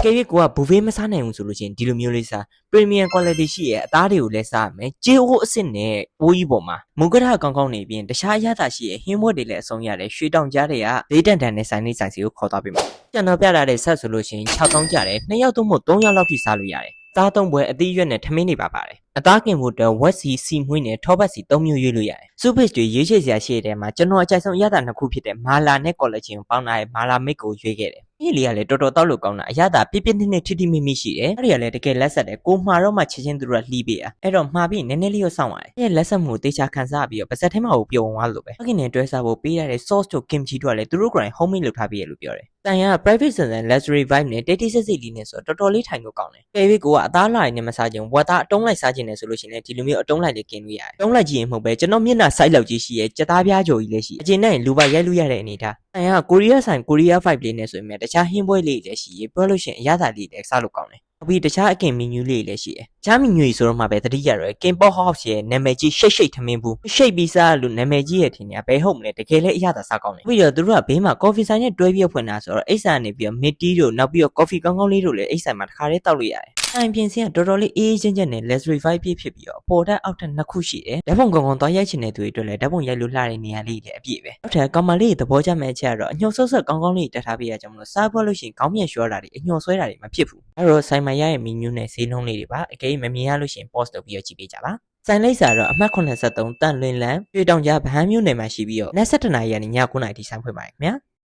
ကဲ၍ကိုကဘူဖေးမစားနိုင်ဘူးဆိုလို့ချင်းဒီလိုမျိုးလေးစား premium quality ရှိရဲ့အသားတွေကိုလည်းစားရမယ်ကြေးအိုးအစ်စ်နဲ့ပိုးကြီးပေါ်မှာမုကထကောင်းကောင်းနေပြီးတခြားအရသာရှိရဲ့ဟင်းဘွက်တွေလည်းအဆုံးရတယ်ရွှေတောင်ကြားတွေကလေးတန်တန်နဲ့ဆိုင်နေဆိုင်စီကိုခေါ်သွားပေးမှာကျွန်တော်ပြလာတဲ့ဆက်ဆိုလို့ချင်း6000ကျတယ်2ယောက်သုံးဖို့3ယောက်လောက်ထိစားလို့ရတယ်သားသုံးပွဲအသီးရွက်နဲ့ထမင်းတွေပါပါတယ်အသားကင်ဖို့အတွက်ဝက်စီစီမွှေးနဲ့ထောပတ်စီ3မျိုးရွေးလို့ရတယ်စူပစ်တွေရွေးချယ်စရာရှိတဲ့မှာကျွန်တော်အကြိုက်ဆုံးအရသာနှစ်ခုဖြစ်တဲ့မာလာနဲ့ကော်လာဂျင်ကိုပေါင်းထားတဲ့မာလာမစ်ကိုရွေးခဲ့တယ်ဒီလေးကလည်းတော်တော်တောက်လို့ကောင်းတာအရသာပြည့်ပြည့်နှစ်ထိထိမိမိရှိတယ်အဲ့ဒီကလည်းတကယ်လက်ဆက်တယ်ကိုမှာတော့မှချက်ချင်းသူတို့ကလှီးပေးอ่ะအဲ့တော့မှာပြီးနည်းနည်းလေးရောစောင့်ရတယ်အဲ့လက်ဆက်မှုတေချာခန်းစားပြီးတော့ပါဇက်ထဲမှာကိုပြုံသွားလို့ပဲအခင်နဲ့တွဲစားဖို့ပေးရတဲ့ sauce တို့ kimchi တို့ကလည်းသူတို့ကိုယ်တိုင် homemade လုပ်ထားပြီးရလို့ပြောတယ်တန်ရ private ဆန်ဆန် luxury vibe နဲ့တိတ်တိတ်ဆိတ်ဆိတ်လေးနဲ့ဆိုတော့တော်တော်လေးထိုင်လို့ကောင်းတယ်ကဲပြီးကိုကအသားလာရည်နဲ့မစားခြင်းဝက်သားအတုံးလိုက်စားခြင်းနဲ့ဆိုလို့ရှိရင်ဒီလိုမျိုးအတုံးလိုက်လေးกินလို့ရတယ်အတုံးလိုက်ကြည့်ရင်မဟုတ်ပဲကျွန်တော်မျက်နှာ site လောက်ကြီးရှိရဲ့ကြက်သားပြားကြော်ကြီးလည်းရှိအကျဉ်းနဲ့လူပါရိုက်လို့ရတဲ့အနေထားတန်ရကိုရီးယားဆိုင်ကိုရီးယား vibe လေးနဲ့ဆိုရင်တခြားဟင်းပွဲလေးတွေလည်းရှိရေပြောလို့ရှိရင်အရသာလေးလည်းစားလို့ကောင်းတယ်ပြီးတခြားအကင်မီနူးလေးလည်းရှိတယ်။ချားမီနူးကြီးဆိုတော့မှပဲသတိရတော့ကင်ပေါ့ဟော့စ်ရဲ့နာမည်ကြီးရှိတ်ထမင်းဘူးရှိတ်ပြီးစားလို့နာမည်ကြီးရဲ့ထင်ရဘဲဟုတ်မလဲတကယ်လည်းအရသာစားကောင်းတယ်။ပြီးတော့သူတို့ကဘေးမှာကော်ဖီဆိုင်နဲ့တွဲပြီးဖွင့်တာဆိုတော့အိတ်ဆန်နေပြီးတော့မစ်တီးတို့နောက်ပြီးတော့ကော်ဖီကောင်းကောင်းလေးတို့လည်းအိတ်ဆန်မှာတစ်ခါတည်းတောက်လို့ရတယ်။ဆိုင်ပြင်စင်ကတော်တော်လေးအေးအေးချမ်းချမ်းနဲ့ luxury vibe ပြည့်ဖြစ်ပြီးတော့အပေါ်တက်အောက်တက်နှစ်ခုရှိတယ်။ဓာတ်ပုံကောင်းကောင်းသွားရိုက်ချင်တဲ့သူတွေအတွက်လည်းဓာတ်ပုံရိုက်လို့လှတဲ့နေရာလေးတွေအပြည့်ပဲ။နောက်ထပ်ကောင်မလေးသဘောကျမဲ့အချက်ကတော့အညှို့ဆော့ဆော့ကောင်းကောင်းလေးတက်ထားပေးရကြမလို့စားပွဲလို့ရှိရင်ခေါင်းမြန်လျှောတာတွေအညှို့ဆွဲတာတွေမဖြစ်ဘူး။အဲ့တော့ဆိုင်မှာရရဲ့မီနူးနဲ့ဈေးနှုန်းလေးတွေပါအကယ်၍မမြင်ရလို့ရှိရင် post လုပ်ပြီးတော့ကြည့်ပေးကြပါဆိုင်လိပ်စာတော့အမှတ်83တန်လွင်လန်းရွှေတောင်ကြားဗဟန်းမြို့နယ်မှာရှိပြီးတော့နေ့7နာရီကနေည9နာရီထိဆိုင်ဖွင့်ပါတယ်ခင်ဗျာ